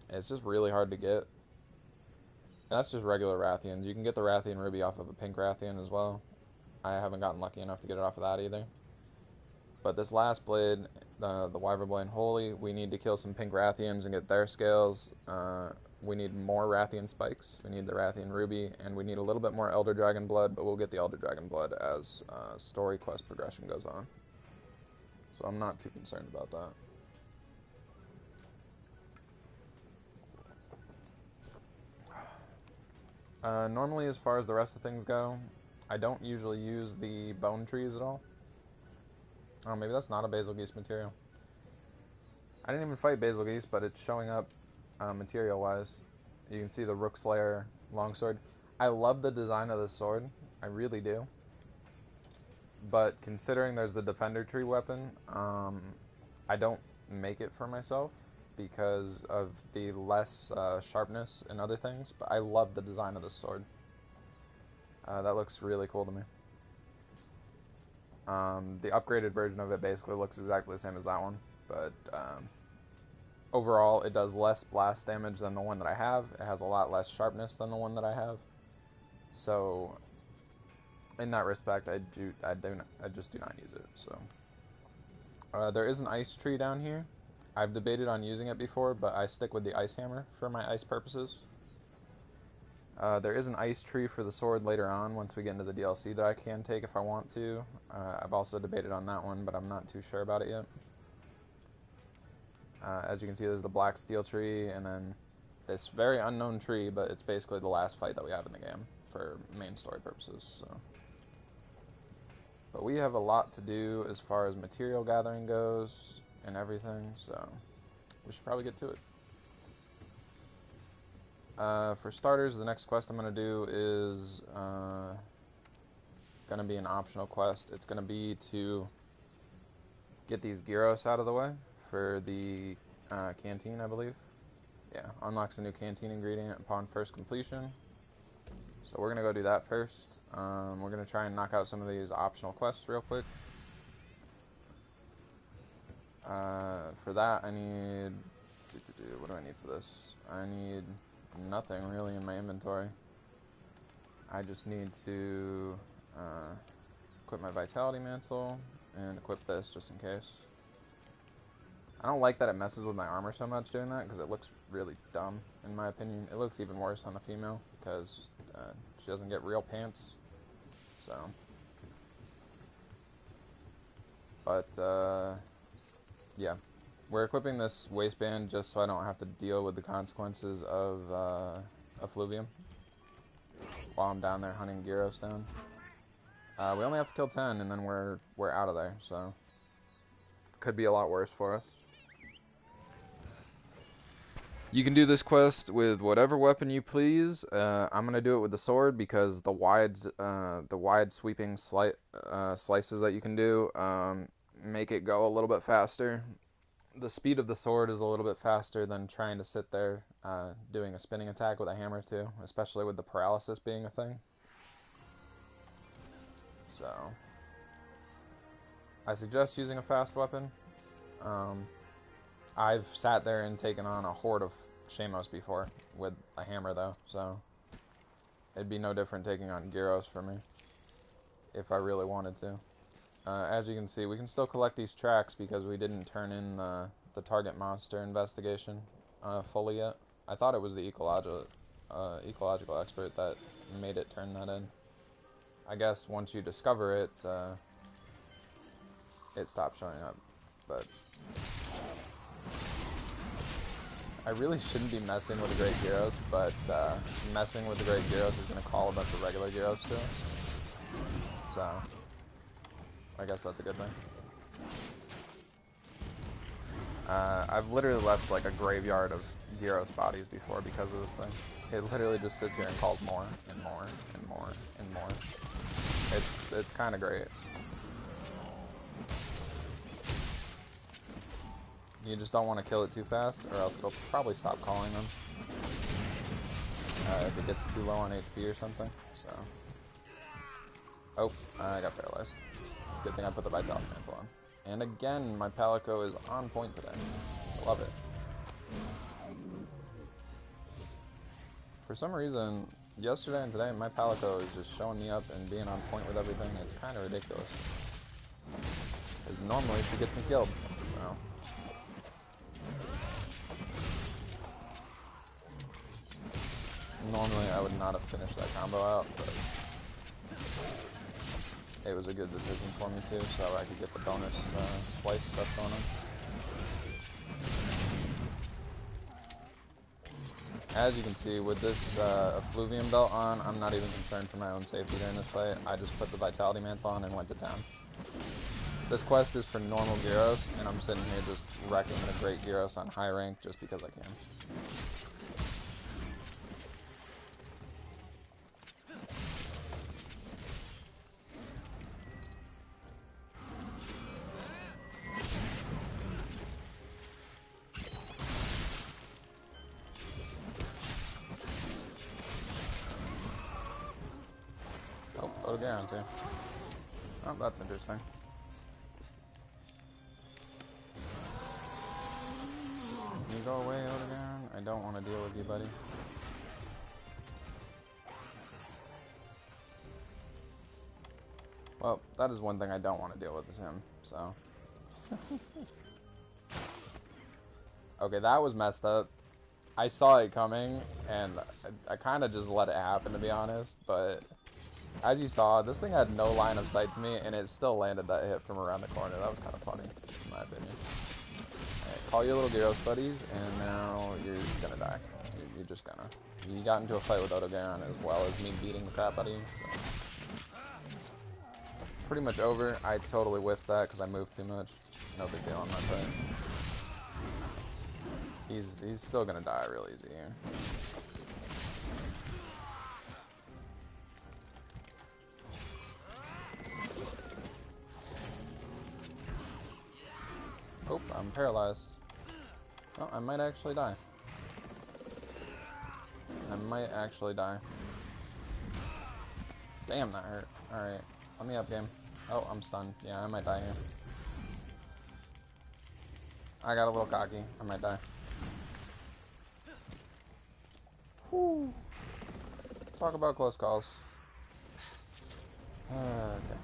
It's just really hard to get. And that's just regular Rathians. You can get the Rathian Ruby off of a pink Rathian as well. I haven't gotten lucky enough to get it off of that either. But this last blade, the Wyvern Blade Holy, we need to kill some pink Rathians and get their scales. We need more Rathian spikes. We need the Rathian Ruby, and we need a little bit more Elder Dragon blood, but we'll get the Elder Dragon blood as story quest progression goes on. So I'm not too concerned about that. Normally, as far as the rest of things go, I don't usually use the bone trees at all. Oh, maybe that's not a Basil Geese material. I didn't even fight Basil Geese, but it's showing up material-wise. You can see the Rook Slayer longsword. I love the design of this sword. I really do. But considering there's the Defender Tree weapon, I don't make it for myself because of the less sharpness and other things. But I love the design of this sword. That looks really cool to me. The upgraded version of it basically looks exactly the same as that one, but overall it does less blast damage than the one that I have. It has a lot less sharpness than the one that I have. So in that respect, I just do not use it. So there is an ice tree down here. I've debated on using it before, but I stick with the ice hammer for my ice purposes. There is an ice tree for the sword later on once we get into the DLC that I can take if I want to. I've also debated on that one, but I'm not too sure about it yet. As you can see, there's the black steel tree, and then this very unknown tree, but it's basically the last fight that we have in the game for main story purposes. So, but we have a lot to do as far as material gathering goes and everything, so we should probably get to it. For starters, the next quest I'm going to do is going to be an optional quest. It's going to be to get these gyros out of the way for the canteen, I believe. Yeah, unlocks a new canteen ingredient upon first completion. So we're going to go do that first. We're going to try and knock out some of these optional quests real quick. For that, I need... What do I need for this? I need nothing really in my inventory. I just need to equip my Vitality Mantle and equip this just in case. I don't like that it messes with my armor so much doing that because it looks really dumb in my opinion. It looks even worse on the female because she doesn't get real pants. So, but yeah. We're equipping this waistband just so I don't have to deal with the consequences of effluvium while I'm down there hunting gyros down. We only have to kill 10 and then we're out of there, so could be a lot worse for us. You can do this quest with whatever weapon you please. I'm gonna do it with the sword because the wide sweeping slices that you can do make it go a little bit faster. The speed of the sword is a little bit faster than trying to sit there doing a spinning attack with a hammer too, especially with the paralysis being a thing. So, I suggest using a fast weapon. I've sat there and taken on a horde of Shamos before with a hammer though, so it'd be no different taking on gyros for me if I really wanted to. As you can see, we can still collect these tracks because we didn't turn in the target monster investigation fully yet. I thought it was the ecological expert that made it turn that in. I guess once you discover it, it stops showing up. But I really shouldn't be messing with the Great Gyros, but messing with the Great Gyros is going to call a bunch of regular Gyros to it. So I guess that's a good thing. I've literally left like a graveyard of Gyros bodies before because of this thing. It literally just sits here and calls more and more and more and more. It's kind of great. You just don't want to kill it too fast, or else it'll probably stop calling them if it gets too low on HP or something. So, oh, I got paralyzed. It's a good thing I put the Vitality Mantle on. And again, my Palico is on point today. I love it. For some reason, yesterday and today, my Palico is just showing me up and being on point with everything. It's kind of ridiculous. Because normally she gets me killed. So. Normally I would not have finished that combo out, but it was a good decision for me too, so I could get the bonus slice stuff going on. As you can see, with this effluvium belt on, I'm not even concerned for my own safety during this fight. I just put the Vitality Mantle on and went to town. This quest is for normal Gyros, and I'm sitting here just wrecking the great Gyros on high rank just because I can. Oh, guarantee. Oh, that's interesting. Can you go away, Odegaard? I don't want to deal with you, buddy. Well, that is one thing I don't want to deal with is him, so. Okay, that was messed up. I saw it coming, and I kind of just let it happen, to be honest, but as you saw, this thing had no line of sight to me, and it still landed that hit from around the corner. That was kind of funny, in my opinion. Alright, call your little Gyros buddies, and now you're gonna die. You're just gonna. You got into a fight with Odegaard as well as me beating the crap out of you, so. Pretty much over. I totally whiffed that because I moved too much. No big deal on my part. He's still gonna die real easy here. Oh, I'm paralyzed. Oh, I might actually die. I might actually die. Damn, that hurt. Alright, let me up game. Oh, I'm stunned. Yeah, I might die here. I got a little cocky. I might die. Whew. Talk about close calls. Okay.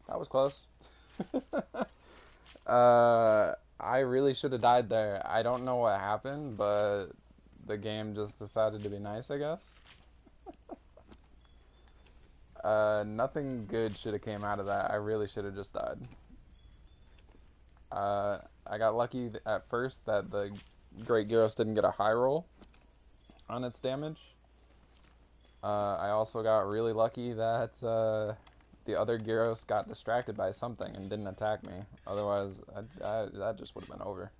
That was close. I really should have died there. I don't know what happened, but the game just decided to be nice, I guess. Nothing good should have came out of that. I really should have just died. I got lucky at first that the Great Gyros didn't get a high roll on its damage. I also got really lucky that the other Gyros got distracted by something and didn't attack me. Otherwise, that just would have been over.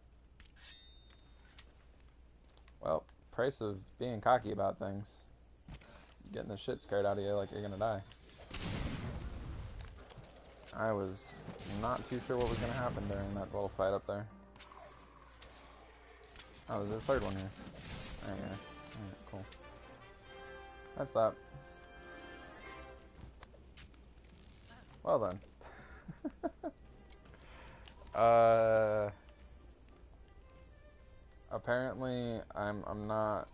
Well, price of being cocky about things. Just getting the shit scared out of you like you're gonna die. I was not too sure what was gonna happen during that little fight up there. Oh, there's a third one here. There you go. Alright, cool. That's that. Well then. Apparently I'm not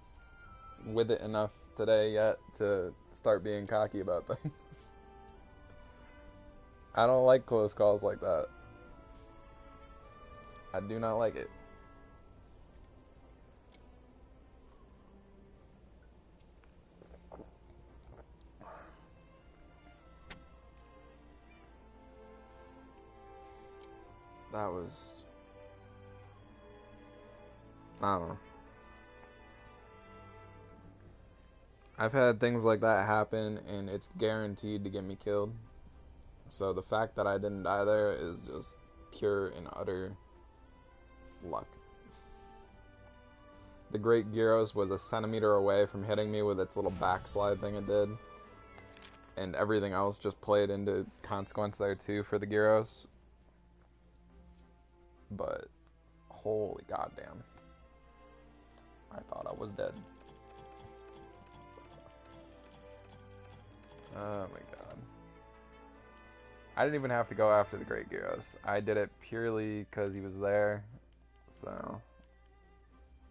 with it enough today yet to start being cocky about things. I don't like close calls like that. I do not like it. That was... I don't know. I've had things like that happen, and it's guaranteed to get me killed. So the fact that I didn't die there is just pure and utter luck. The Great Gyros was a centimeter away from hitting me with its little backslide thing it did. And everything else just played into consequence there too for the Gyros. But holy goddamn. I thought I was dead. Oh my god. I didn't even have to go after the Great Gyros. I did it purely because he was there. So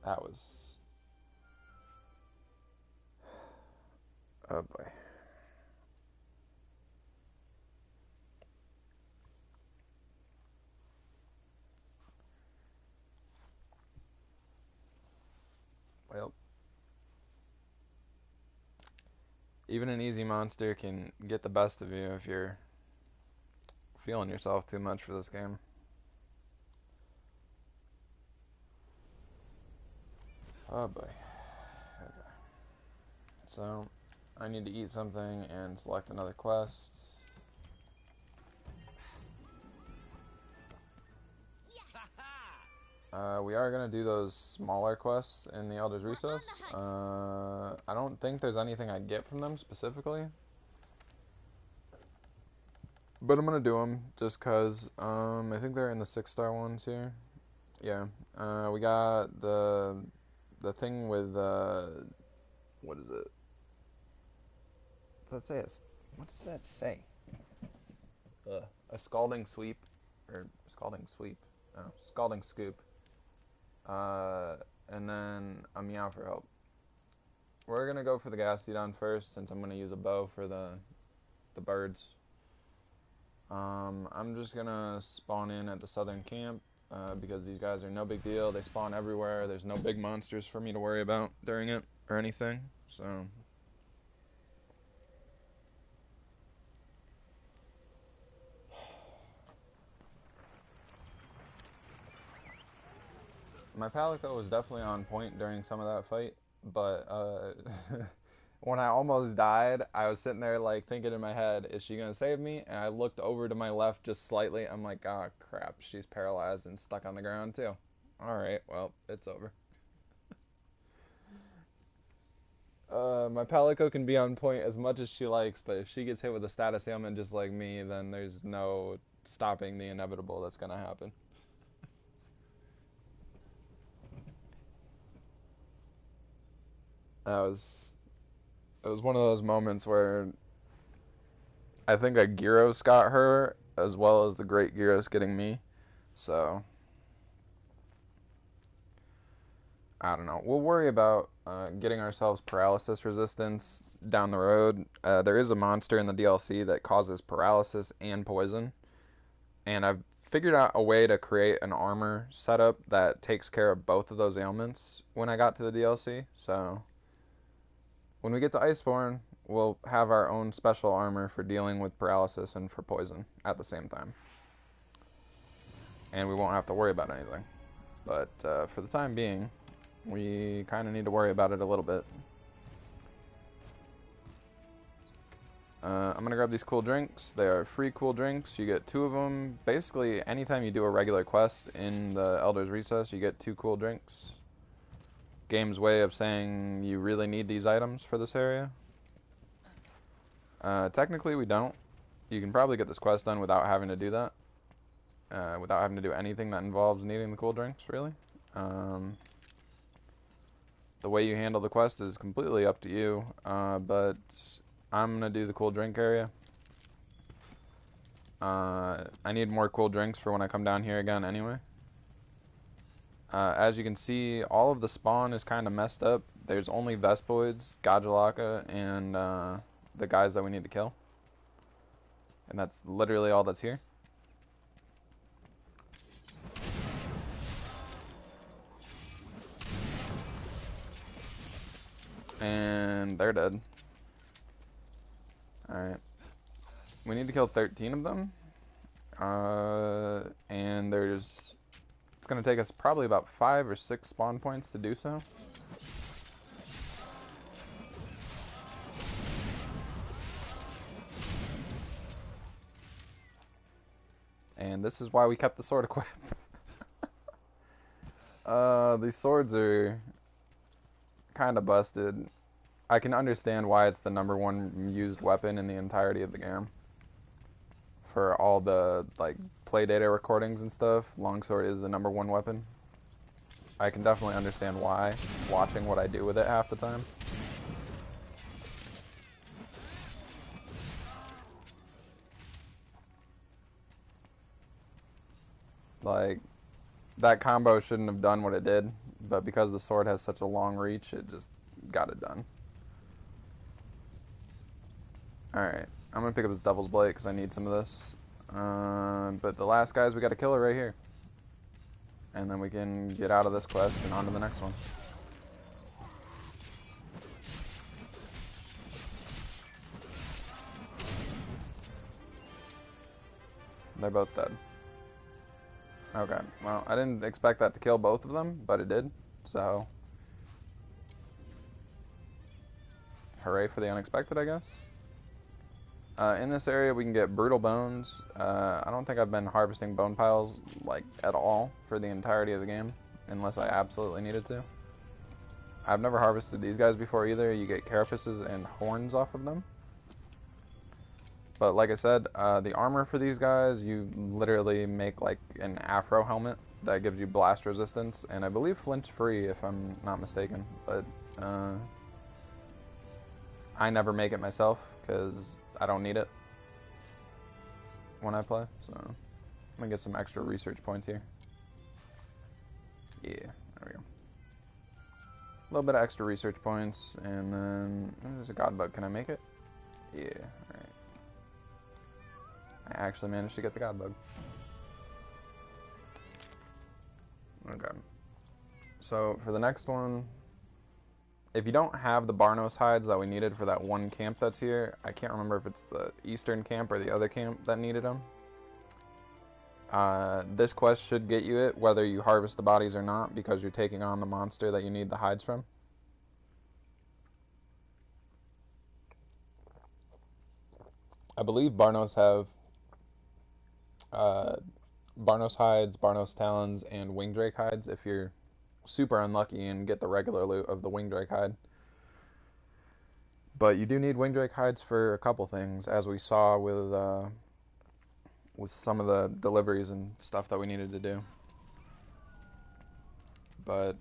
that was... Oh boy. Well, even an easy monster can get the best of you if you're feeling yourself too much for this game. Oh boy. Okay. So, I need to eat something and select another quest. We are going to do those smaller quests in the Elder's Recess. I don't think there's anything I get from them specifically. But I'm going to do them just because I think they're in the 6-star ones here. Yeah. We got the thing with, what is it? What's that say? What does that say? A scalding sweep, or scalding sweep. Oh, scalding scoop. And then a meow for help. We're gonna go for the Gastrodon first, since I'm gonna use a bow for the birds. I'm just gonna spawn in at the southern camp, because these guys are no big deal. They spawn everywhere. There's no big monsters for me to worry about during it, or anything, so... My Palico was definitely on point during some of that fight, but when I almost died, I was sitting there like thinking in my head, is she gonna save me? And I looked over to my left just slightly. I'm like, oh crap, she's paralyzed and stuck on the ground too. Alright, well, it's over. My Palico can be on point as much as she likes, but if she gets hit with a status ailment just like me, then there's no stopping the inevitable that's gonna happen. It was one of those moments where I think a Gyros got her as well as the Great Gyros getting me. So I don't know. We'll worry about getting ourselves paralysis resistance down the road. There is a monster in the DLC that causes paralysis and poison, and I've figured out a way to create an armor setup that takes care of both of those ailments when I got to the DLC. So when we get to Iceborne, we'll have our own special armor for dealing with paralysis and for poison at the same time. And we won't have to worry about anything. But for the time being, we kind of need to worry about it a little bit. I'm going to grab these cool drinks. They are free cool drinks. You get 2 of them. Basically, anytime you do a regular quest in the Elder's Recess, you get 2 cool drinks. Game's way of saying you really need these items for this area. Technically we don't. You can probably get this quest done without having to do that. Without having to do anything that involves needing the cool drinks, really. The way you handle the quest is completely up to you, but I'm going to do the cool drink area. I need more cool drinks for when I come down here again anyway. As you can see, all of the spawn is kind of messed up. There's only Vespoids, Gajalaka, and the guys that we need to kill. And that's literally all that's here. And they're dead. Alright. We need to kill 13 of them. And there's... It's going to take us probably about 5 or 6 spawn points to do so. And this is why we kept the sword equipped. These swords are kind of busted. I can understand why it's the #1 used weapon in the entirety of the game. For all the like play data recordings and stuff, longsword is the #1 weapon. I can definitely understand why, watching what I do with it half the time. Like, that combo shouldn't have done what it did, but because the sword has such a long reach, it just got it done. Alright, I'm gonna pick up this Devil's Blade because I need some of this. But the last guys, we gotta kill her right here. And then we can get out of this quest and on to the next one. They're both dead. Okay, well, I didn't expect that to kill both of them, but it did, so... Hooray for the unexpected, I guess. In this area, we can get Brutal Bones. I don't think I've been harvesting bone piles, like, at all for the entirety of the game, unless I absolutely needed to. I've never harvested these guys before either. You get carapaces and horns off of them. But like I said, the armor for these guys, you literally make, like, an afro helmet that gives you blast resistance, and I believe flinch-free, if I'm not mistaken. But, I never make it myself, because I don't need it when I play, so I'm gonna get some extra research points here. Yeah, there we go. A little bit of extra research points, and then there's a god bug. Can I make it? Yeah, alright. I actually managed to get the god bug. Okay. So for the next one, if you don't have the Barnos hides that we needed for that one camp that's here, I can't remember if it's the eastern camp or the other camp that needed them. This quest should get you it, whether you harvest the bodies or not, because you're taking on the monster that you need the hides from. I believe Barnos have Barnos hides, Barnos talons, and Wingdrake hides if you're super unlucky and get the regular loot of the Wingdrake hide. But you do need Wingdrake hides for a couple things, as we saw with some of the deliveries and stuff that we needed to do. But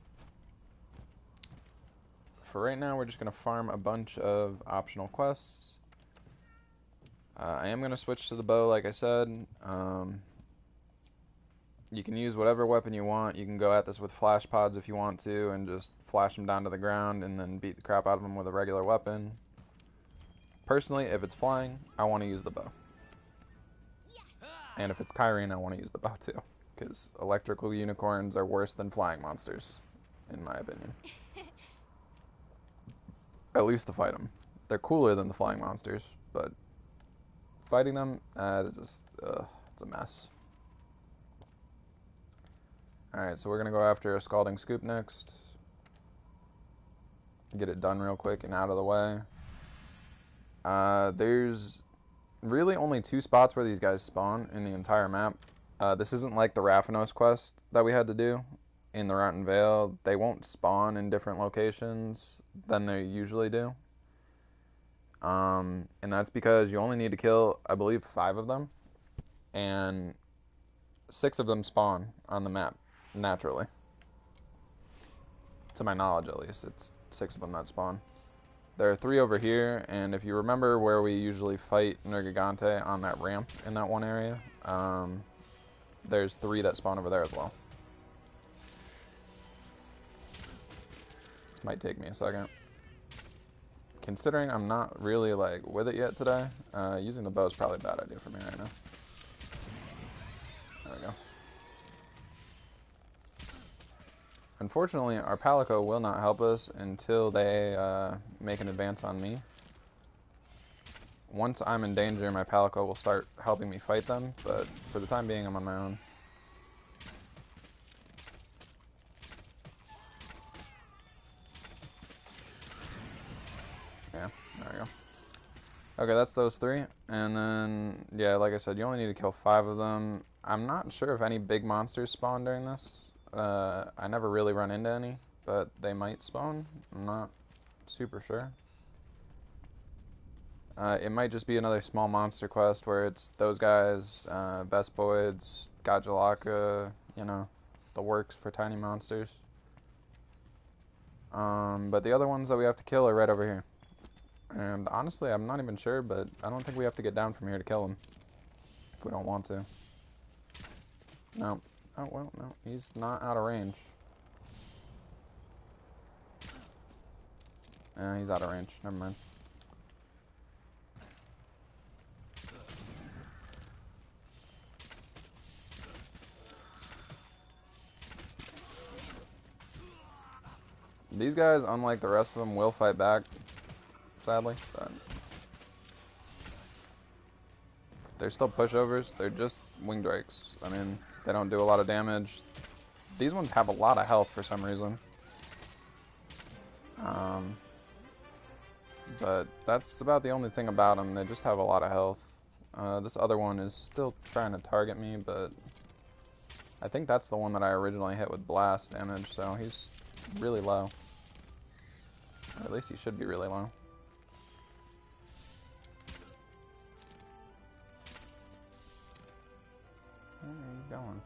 for right now, we're just going to farm a bunch of optional quests. I am going to switch to the bow, like I said. You can use whatever weapon you want. You can go at this with flash pods if you want to, and just flash them down to the ground and then beat the crap out of them with a regular weapon. Personally, if it's flying, I want to use the bow. And if it's Kyrene, I want to use the bow too, because electrical unicorns are worse than flying monsters, in my opinion. At least to fight them. They're cooler than the flying monsters, but fighting them, it's just, it's a mess. Alright, so we're going to go after a Scalding Scoop next. Get it done real quick and out of the way. There's really only 2 spots where these guys spawn in the entire map. This isn't like the Raffinos quest that we had to do in the Rotten Vale. They won't spawn in different locations than they usually do. And that's because you only need to kill, I believe, 5 of them. And 6 of them spawn on the map. Naturally. To my knowledge, at least. It's 6 of them that spawn. There are 3 over here, and if you remember where we usually fight Nergigante on that ramp in that one area, there's 3 that spawn over there as well. This might take me a second. Considering I'm not really, like, with it yet today, using the bow is probably a bad idea for me right now. There we go. Unfortunately, our Palico will not help us until they make an advance on me. Once I'm in danger, my Palico will start helping me fight them, but for the time being, I'm on my own. Yeah, there we go. Okay, that's those 3. And then, yeah, like I said, you only need to kill 5 of them. I'm not sure if any big monsters spawn during this. I never really run into any, but they might spawn. I'm not super sure. It might just be another small monster quest where it's those guys, Vespoids, Gajulaka, you know, the works for tiny monsters. But the other ones that we have to kill are right over here. And honestly, I'm not even sure, but I don't think we have to get down from here to kill them. If we don't want to. No. Oh, well, no. He's not out of range. He's out of range. Never mind. These guys, unlike the rest of them, will fight back, sadly, but they're still pushovers. They're just wing drakes. I mean, they don't do a lot of damage. These ones have a lot of health for some reason. But that's about the only thing about them. They just have a lot of health. This other one is still trying to target me, but I think that's the one that I originally hit with blast damage, so he's really low. Or at least he should be really low. Where are you going?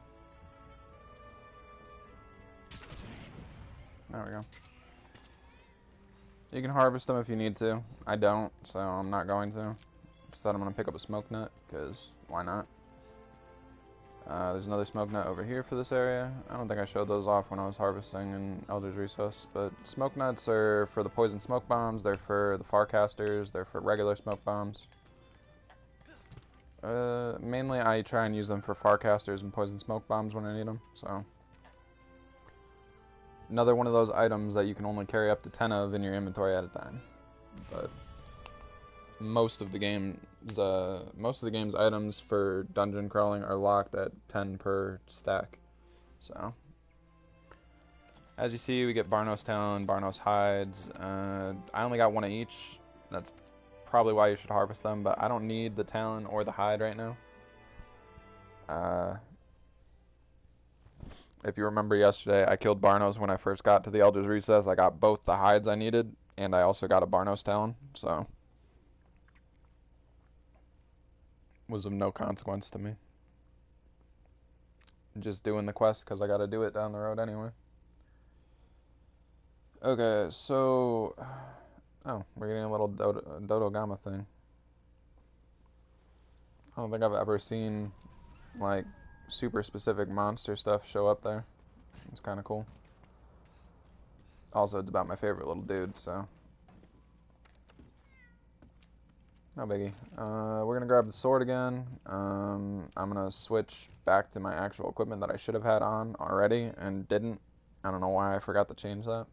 There we go. You can harvest them if you need to. I don't, so I'm not going to. Instead, I'm going to pick up a smoke nut, because why not? There's another smoke nut over here for this area. I don't think I showed those off when I was harvesting in Elder's Recess, but smoke nuts are for the poison smoke bombs, they're for the farcasters, they're for regular smoke bombs. Mainly I try and use them for farcasters and poison smoke bombs when I need them, so. Another one of those items that you can only carry up to 10 of in your inventory at a time. But most of the game's items for dungeon crawling are locked at 10 per stack. So, as you see, we get Barnos Talon, Barnos Hides. I only got one of each. That's probably why you should harvest them, but I don't need the Talon or the Hide right now. If you remember yesterday, I killed Barnos when I first got to the Elder's Recess. I got both the hides I needed, and I also got a Barnos Talon, so was of no consequence to me. Just doing the quest because I gotta do it down the road anyway. Okay, so oh, we're getting a little Dodo Gamma thing. I don't think I've ever seen like super specific monster stuff show up there. It's kind of cool. Also, it's about my favorite little dude, so no biggie. We're gonna grab the sword again. I'm gonna switch back to my actual equipment that I should have had on already and didn't. I don't know why I forgot to change that.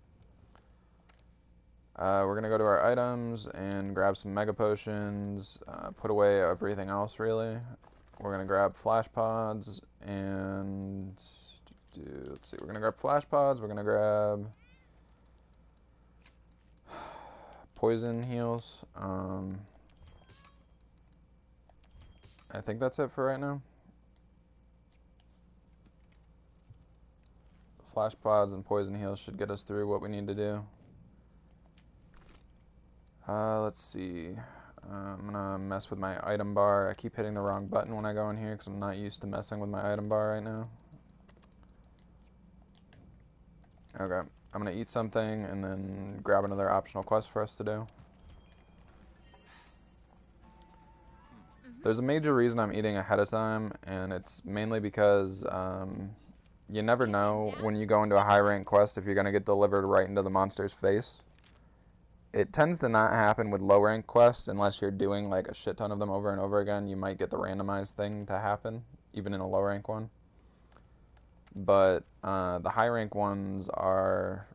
We're gonna go to our items and grab some mega potions, put away everything else really. We're gonna grab flash pods and let's see, we're gonna grab flash pods, we're gonna grab poison heals. I think that's it for right now. Flash pods and poison heals should get us through what we need to do. Let's see. I'm gonna mess with my item bar. I keep hitting the wrong button when I go in here because I'm not used to messing with my item bar right now. Okay, I'm gonna eat something and then grab another optional quest for us to do. There's a major reason I'm eating ahead of time, and it's mainly because you never know when you go into a high rank quest if you're gonna get delivered right into the monster's face. It tends to not happen with low rank quests unless you're doing like a shit ton of them over and over again. You might get the randomized thing to happen, even in a low rank one. But the high rank ones are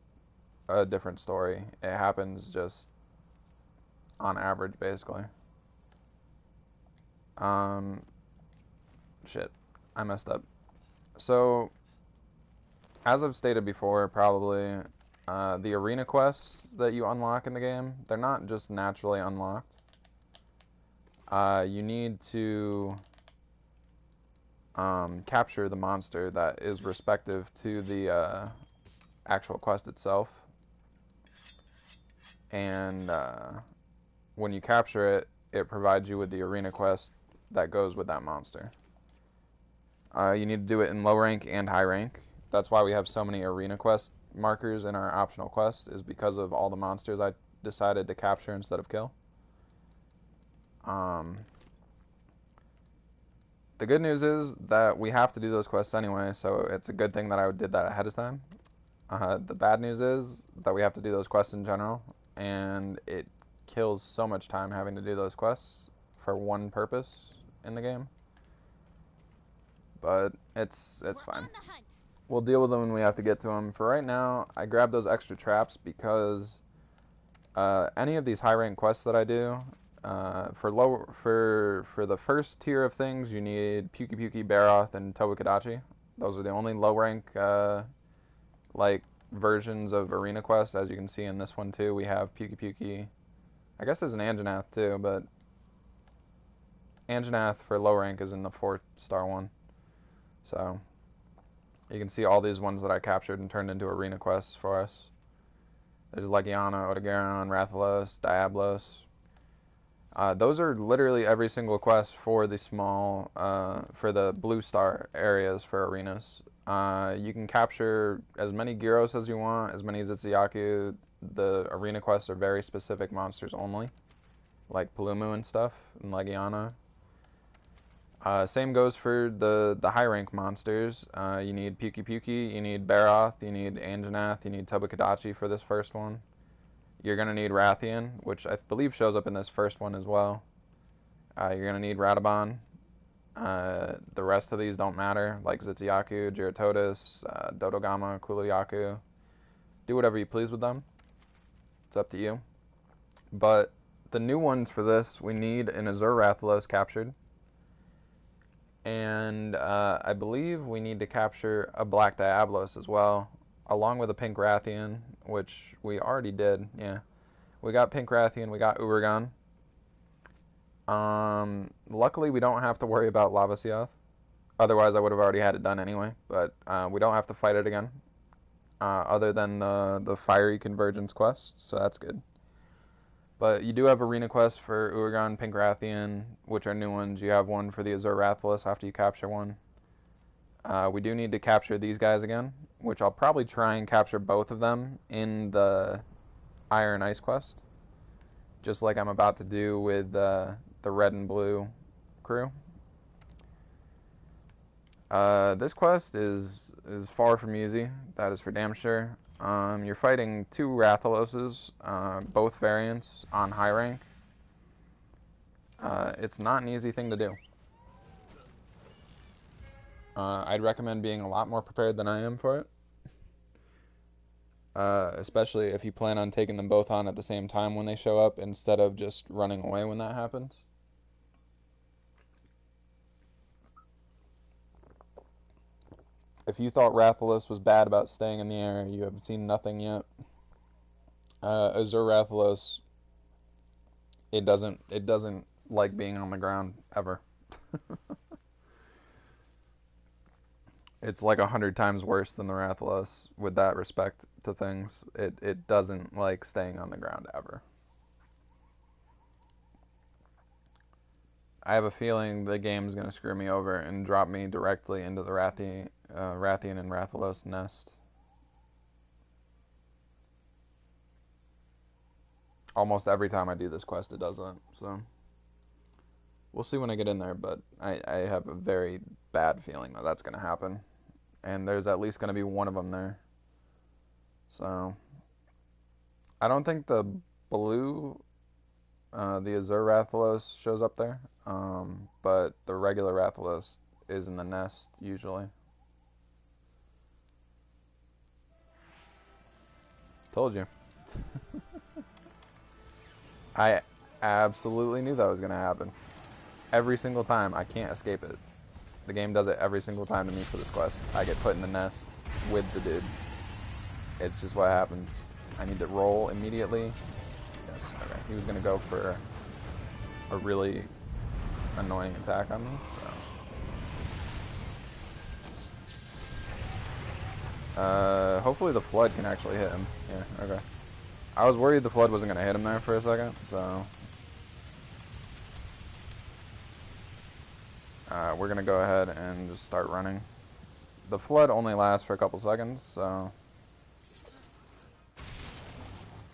a different story. It happens just on average, basically. Shit, I messed up. So, as I've stated before, probably, the arena quests that you unlock in the game, they're not just naturally unlocked. You need to capture the monster that is respective to the actual quest itself. And when you capture it, it provides you with the arena quest that goes with that monster. You need to do it in low rank and high rank. That's why we have so many arena quest markers in our optional quests, is because of all the monsters I decided to capture instead of kill. The good news is that we have to do those quests anyway, so it's a good thing that I did that ahead of time. The bad news is that we have to do those quests in general, and it kills so much time having to do those quests for one purpose in the game. But it's fine. We'll deal with them when we have to get to them. For right now, I grabbed those extra traps because any of these high rank quests that I do, for the first tier of things, you need Puki Puki, Baroth, and Tobukadachi. Those are the only low rank like versions of arena quests. As you can see in this one too, we have Puki Puki. I guess there's an Anjanath too, but Anjanath for low rank is in the 4-star one. So you can see all these ones that I captured and turned into arena quests for us. There's Legiana, Odogaron, Rathalos, Diablos. Those are literally every single quest for the small, for the blue star areas for arenas. You can capture as many Gyros as you want, as many Zitsuyaku. The arena quests are very specific monsters only, like Palumu and stuff, and Legiana. Same goes for the high rank monsters. You need Puki Puki, you need Baroth, you need Anjanath, you need Tobukadachi for this first one. You're going to need Rathian, which I believe shows up in this first one as well. You're going to need Radabon. The rest of these don't matter, like Zitsuyaku, Giratodus, Dodogama, Kuluyaku. Do whatever you please with them. It's up to you. But the new ones for this, we need an Azure Rathalos captured. And I believe we need to capture a Black Diablos as well, along with a Pink Rathian, which we already did. Yeah, we got Pink Rathian, we got Uragon. Luckily, we don't have to worry about Lavasiath. Otherwise, I would have already had it done anyway. But we don't have to fight it again, other than the Fiery Convergence quest, so that's good. But you do have arena quests for Uragon, Pink Rathian, which are new ones. You have one for the Azure Rathalos after you capture one. We do need to capture these guys again, which I'll probably try and capture both of them in the Iron Ice quest, just like I'm about to do with the red and blue crew. This quest is far from easy, that is for damn sure. You're fighting 2 Rathaloses, both variants on high rank. It's not an easy thing to do. I'd recommend being a lot more prepared than I am for it. Especially if you plan on taking them both on at the same time when they show up, instead of just running away when that happens. If you thought Rathalos was bad about staying in the air, you have seen nothing yet. Azure Rathalos, it doesn't like being on the ground ever. It's like 100 times worse than the Rathalos with that respect to things. It doesn't like staying on the ground ever. I have a feeling the game's gonna screw me over and drop me directly into the Rathian and Rathalos nest. Almost every time I do this quest, it does that. So we'll see when I get in there, but I have a very bad feeling that that's gonna happen, and there's at least gonna be one of them there. So I don't think the blue. The Azure Rathalos shows up there, but the regular Rathalos is in the nest, usually. Told you. I absolutely knew that was going to happen. Every single time, I can't escape it. The game does it every single time to me for this quest. I get put in the nest with the dude. It's just what happens. I need to roll immediately. Yes, okay. He was going to go for a really annoying attack on me, so. Hopefully the flood can actually hit him. Yeah, okay. I was worried the flood wasn't going to hit him there for a second, so. We're going to go ahead and just start running. The flood only lasts for a couple seconds, so.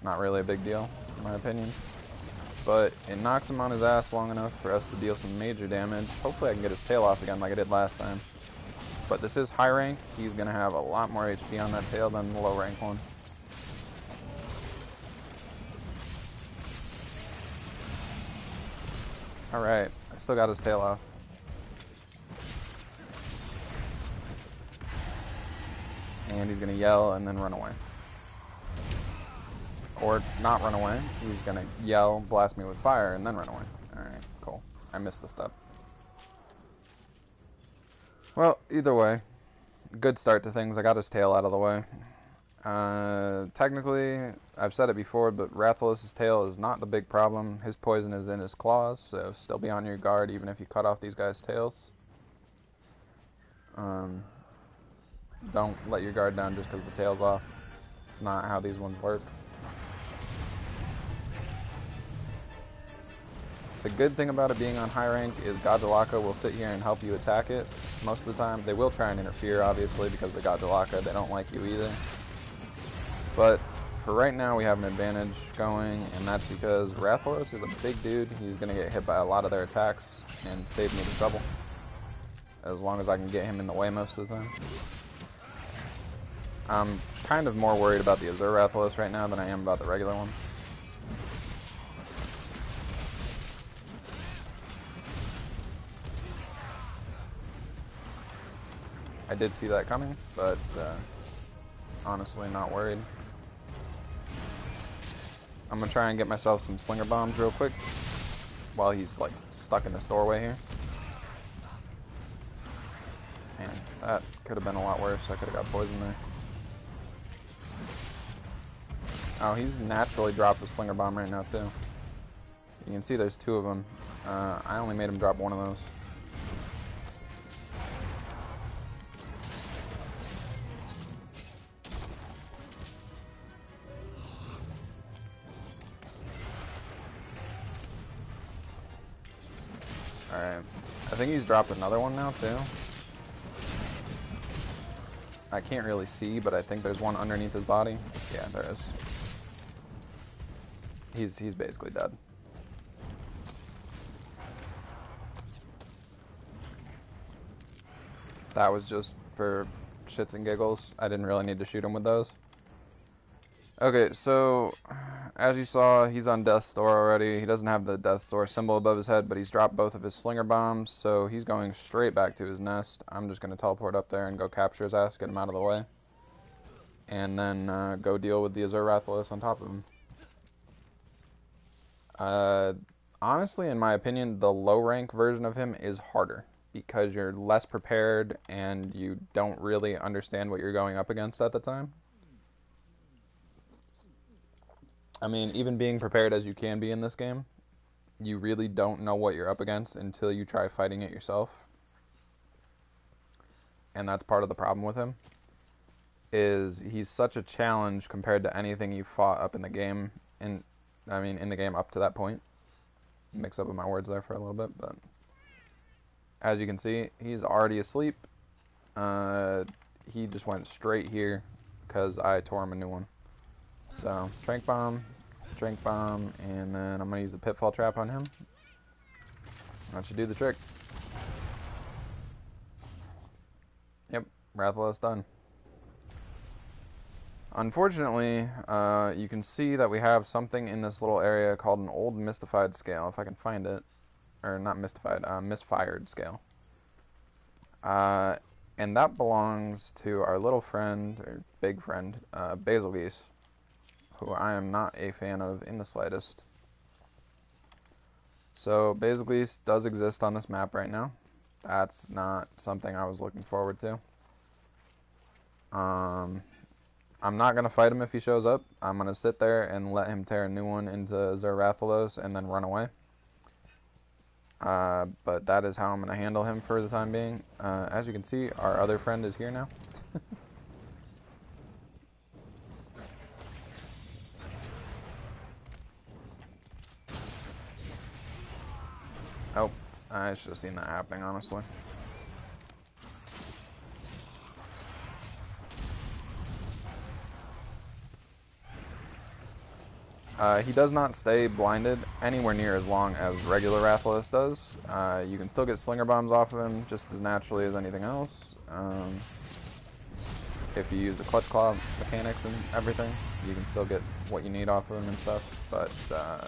Not really a big deal, in my opinion. but it knocks him on his ass long enough for us to deal some major damage. Hopefully I can get his tail off again like I did last time. But this is high rank. He's going to have a lot more HP on that tail than the low rank one. Alright, I still got his tail off. And he's going to yell and then run away. Or not run away. He's going to yell, blast me with fire, and then run away. Alright, cool. I missed a step. Well, either way, good start to things. I got his tail out of the way. Technically, I've said it before, but Rathalos' tail is not the big problem. His poison is in his claws, so still be on your guard even if you cut off these guys' tails. Don't let your guard down just because the tail's off. It's not how these ones work. The good thing about it being on high rank is Gajalaka will sit here and help you attack it most of the time. They will try and interfere, obviously, because they're Gajalaka. They don't like you either. But for right now, we have an advantage going, and that's because Rathalos is a big dude. He's going to get hit by a lot of their attacks and save me the trouble, as long as I can get him in the way most of the time. I'm kind of more worried about the Azure Rathalos right now than I am about the regular one. I did see that coming, but honestly not worried. I'm gonna try and get myself some slinger bombs real quick while he's like stuck in this doorway here. Man, that could have been a lot worse. I could have got poisoned there. Oh, he's naturally dropped a slinger bomb right now too. You can see there's two of them. I only made him drop one of those. Alright, I think he's dropped another one now too. I can't really see, but I think there's one underneath his body. Yeah, there is. He's basically dead. That was just for shits and giggles. I didn't really need to shoot him with those. Okay, so as you saw, he's on Death's Door already. He doesn't have the Death's Door symbol above his head, but he's dropped both of his slinger bombs, so he's going straight back to his nest. I'm just going to teleport up there and go capture his ass, get him out of the way, and then go deal with the Azure Rathalos on top of him. Honestly, in my opinion, the low rank version of him is harder, because you're less prepared and you don't really understand what you're going up against at the time. I mean, even being prepared as you can be in this game, you really don't know what you're up against until you try fighting it yourself. And that's part of the problem with him, is he's such a challenge compared to anything you fought up in the game, in the game up to that point. Mix up with my words there for a little bit, but as you can see, he's already asleep. He just went straight here because I tore him a new one. So, Trank Bomb, and then I'm going to use the Pitfall Trap on him. That should do the trick. Yep, Rathalos done. Unfortunately, you can see that we have something in this little area called an old mystified scale, if I can find it. Or not mystified, misfired scale. And that belongs to our little friend, or big friend, Basilgeuse, who I am not a fan of in the slightest. So Basilgeuse does exist on this map right now. That's not something I was looking forward to. I'm not going to fight him if he shows up. I'm going to sit there and let him tear a new one into Azure Rathalos and then run away. But that is how I'm going to handle him for the time being. As you can see, our other friend is here now. Oh, I should have seen that happening, honestly. He does not stay blinded anywhere near as long as regular Rathalos does. You can still get Slinger Bombs off of him just as naturally as anything else. If you use the Clutch Claw mechanics and everything, you can still get what you need off of him and stuff. But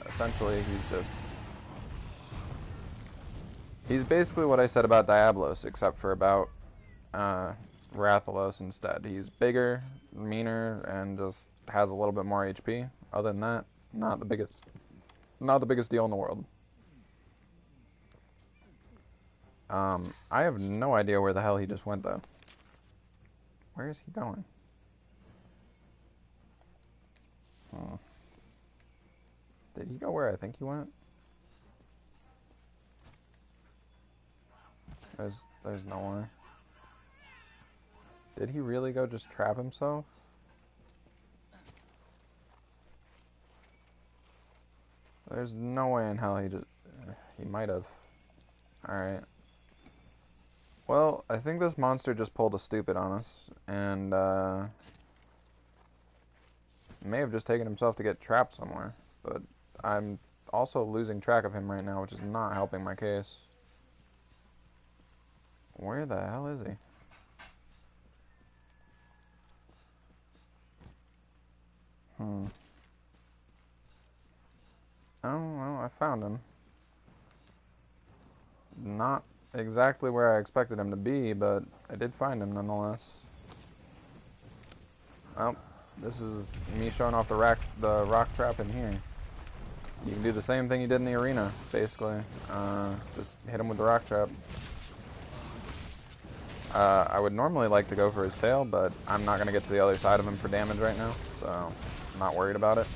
essentially, he's basically what I said about Diablos, except for about Rathalos instead. He's bigger, meaner, and just has a little bit more HP. Other than that, not the biggest deal in the world. I have no idea where the hell he just went though. Where is he going? Did he go where I think he went? There's no way. Did he really go just trap himself? There's no way in hell he might have. Alright. Well, I think this monster just pulled a stupid on us, and may have just taken himself to get trapped somewhere, but I'm also losing track of him right now, which is not helping my case. Where the hell is he? Oh, well, I found him. Not exactly where I expected him to be, but I did find him nonetheless. Well, this is me showing off the rock trap in here. You can do the same thing you did in the arena, basically. Just hit him with the rock trap. I would normally like to go for his tail, but I'm not going to get to the other side of him for damage right now, so I'm not worried about it.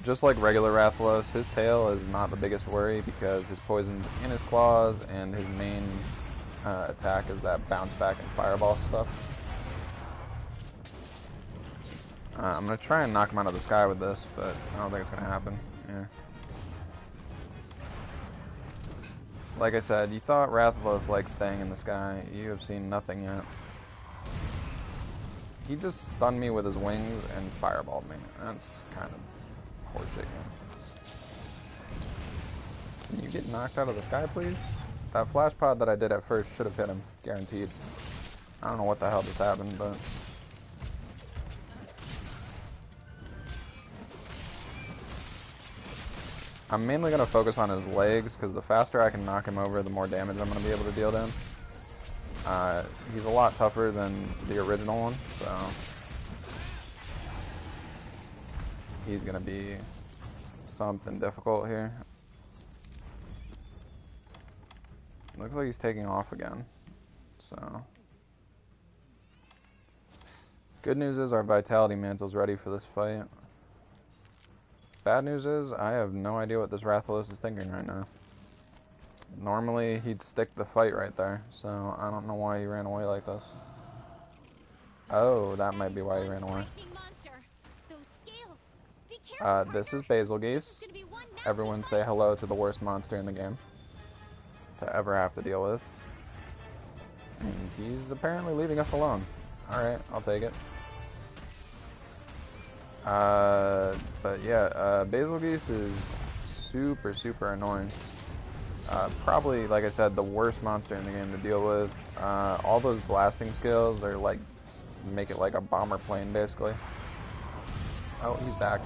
Just like regular Rathalos, his tail is not the biggest worry because his poison's in his claws, and his main attack is that bounce back and fireball stuff. I'm going to try and knock him out of the sky with this, but I don't think it's going to happen. Yeah. Like I said, you thought Rathalos liked staying in the sky. You have seen nothing yet. He just stunned me with his wings and fireballed me. That's kind of horseshit game. Can you get knocked out of the sky, please? That flash pod that I did at first should have hit him, guaranteed. I don't know what the hell just happened, but... I'm mainly going to focus on his legs, because the faster I can knock him over, the more damage I'm going to be able to deal to him. He's a lot tougher than the original one, so... he's going to be something difficult here. Looks like he's taking off again, so... Good news is our Vitality Mantle's ready for this fight. Bad news is, I have no idea what this Rathalos is thinking right now. Normally, he'd stick the fight right there, so I don't know why he ran away like this. Oh, that might be why he ran away. This is Basilgeuse. Everyone say hello to the worst monster in the game to ever have to deal with. And he's apparently leaving us alone. Alright, I'll take it. But yeah, Basilgeuse is super, super annoying. Probably, like I said, the worst monster in the game to deal with. All those blasting skills are like, make it like a bomber plane, basically. Oh, he's back.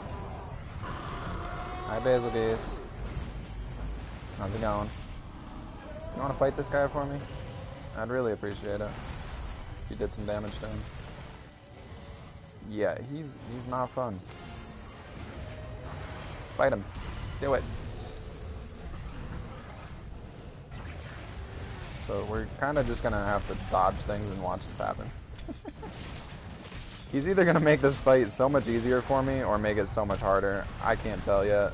Hi, Basilgeuse. How's it going? You want to fight this guy for me? I'd really appreciate it if you did some damage to him. Yeah, he's not fun. Fight him. Do it. So we're kind of just going to have to dodge things and watch this happen. He's either going to make this fight so much easier for me or make it so much harder. I can't tell yet.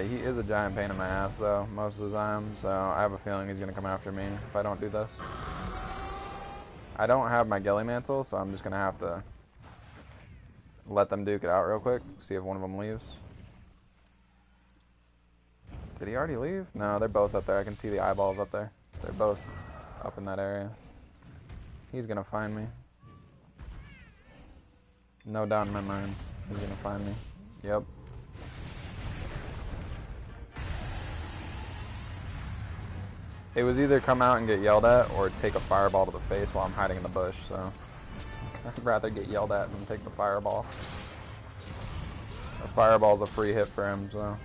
He is a giant pain in my ass, though, most of the time. So I have a feeling he's going to come after me if I don't do this. I don't have my Ghillie Mantle, so I'm just going to have to let them duke it out real quick. See if one of them leaves. Did he already leave? No, they're both up there. I can see the eyeballs up there. They're both up in that area. He's going to find me. No doubt in my mind. He's gonna find me. Yep. It was either come out and get yelled at or take a fireball to the face while I'm hiding in the bush, so I'd rather get yelled at than take the fireball. The fireball's a free hit for him, so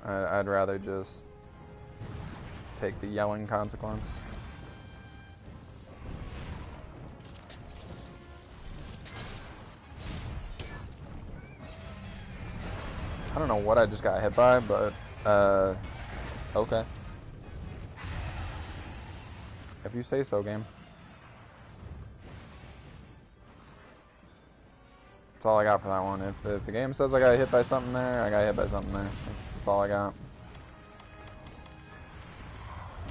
I'd rather just take the yelling consequence. I don't know what I just got hit by, but okay. If you say so, game. That's all I got for that one. If the game says I got hit by something there, I got hit by something there. That's all I got.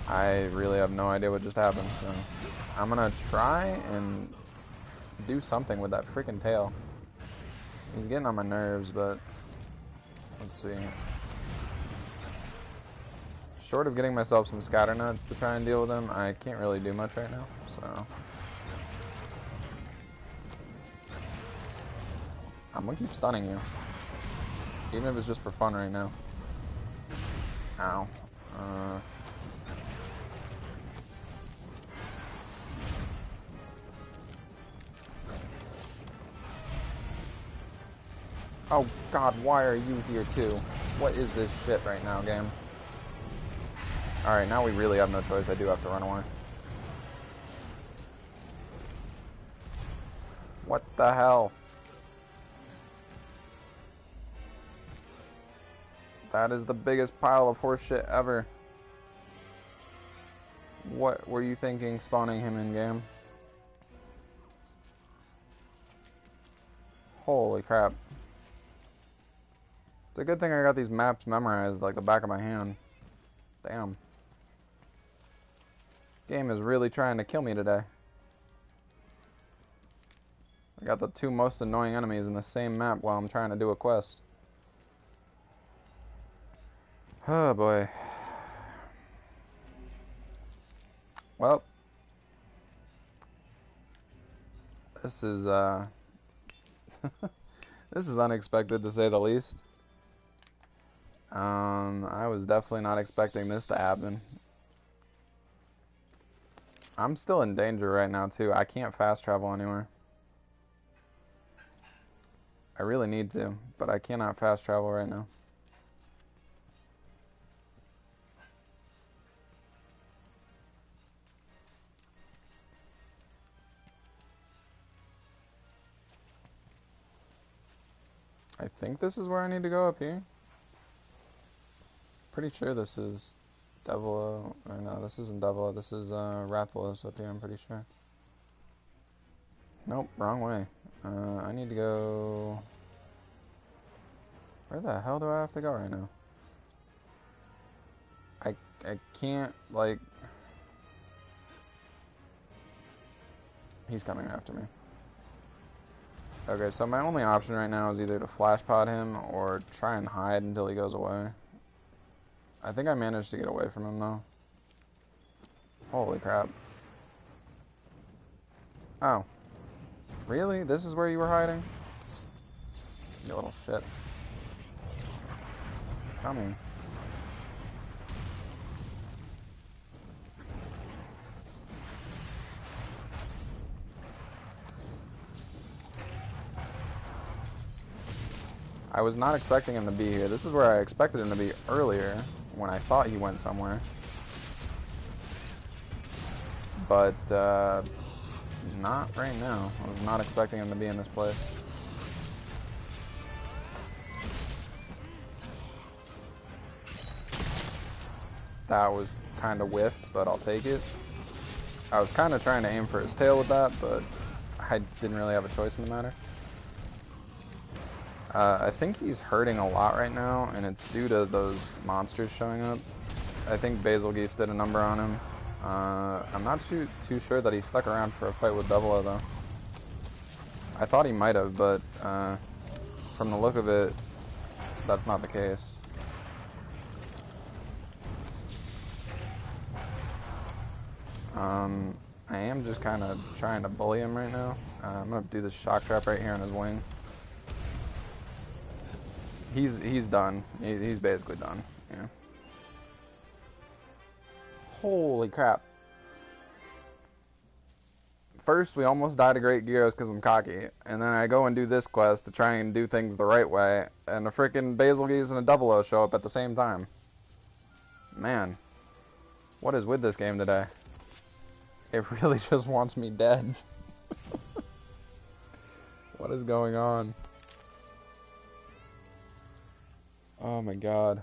I really have no idea what just happened, so I'm gonna try and do something with that freaking tail. He's getting on my nerves, but let's see. Short of getting myself some scatter nuts to try and deal with him, I can't really do much right now, so I'm gonna keep stunning you. Even if it's just for fun right now. Ow. Oh god, why are you here too? What is this shit right now, game? Alright, now we really have no choice. I do have to run away. What the hell? That is the biggest pile of horse shit ever. What were you thinking spawning him in game? Holy crap. It's a good thing I got these maps memorized like the back of my hand. Damn. Game is really trying to kill me today. I got the two most annoying enemies in the same map while I'm trying to do a quest. Oh boy. Well, this is this is unexpected to say the least. I was definitely not expecting this to happen. I'm still in danger right now too. I can't fast travel anywhere. I really need to, but I cannot fast travel right now. I think this is where I need to go up here. Pretty sure this is Devilo, or no, this isn't Devilo, this is Rathalos up here, I'm pretty sure. Nope, wrong way. I need to go... Where the hell do I have to go right now? I can't, like... He's coming after me. Okay, so my only option right now is either to flash pod him or try and hide until he goes away. I think I managed to get away from him though. Holy crap. Oh. Really? This is where you were hiding? You little shit. Coming. I was not expecting him to be here. This is where I expected him to be earlier, when I thought he went somewhere. But, not right now. I was not expecting him to be in this place. That was kind of whiffed, but I'll take it. I was kind of trying to aim for his tail with that, but I didn't really have a choice in the matter. I think he's hurting a lot right now, and it's due to those monsters showing up. I think Basil Geese did a number on him. I'm not too sure that he stuck around for a fight with Devilo, though. I thought he might have, but from the look of it, that's not the case. I am just kind of trying to bully him right now. I'm gonna do this shock trap right here on his wing. He's done. He's basically done. Yeah. Holy crap. First, we almost died to Great Gyros because I'm cocky, and then I go and do this quest to try and do things the right way, and a freaking Basil Geese and a Double O show up at the same time. Man, what is with this game today? It really just wants me dead. What is going on? Oh my god.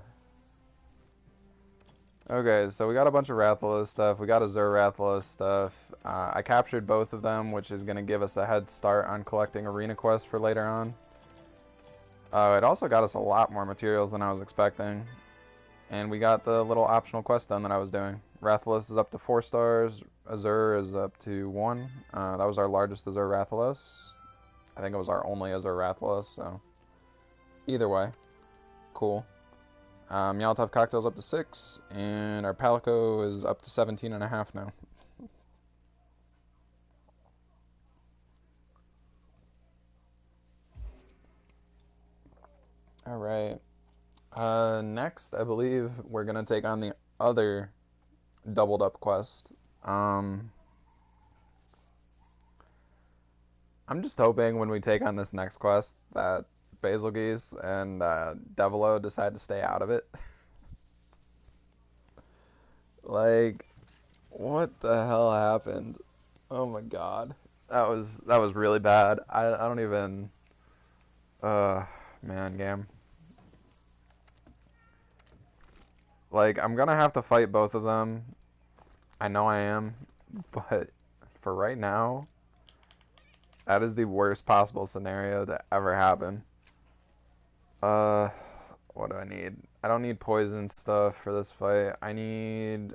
Okay, so we got a bunch of Rathalos stuff. We got Azure Rathalos stuff. I captured both of them, which is going to give us a head start on collecting arena quests for later on. It also got us a lot more materials than I was expecting. And we got the little optional quest done that I was doing. Rathalos is up to 4 stars. Azure is up to 1. That was our largest Azure Rathalos. I think it was our only Azure Rathalos, so either way, cool. Molotov Cocktail's up to 6, and our Palico is up to 17.5 now. Alright. Next, I believe we're gonna take on the other doubled up quest. I'm just hoping when we take on this next quest that Basil Geese and Devilo decide to stay out of it. Like, what the hell happened? Oh my god. That was really bad. I don't even man, game. Like, I'm gonna have to fight both of them. I know I am, but for right now, that is the worst possible scenario to ever happen. What do I need? I don't need poison stuff for this fight. I need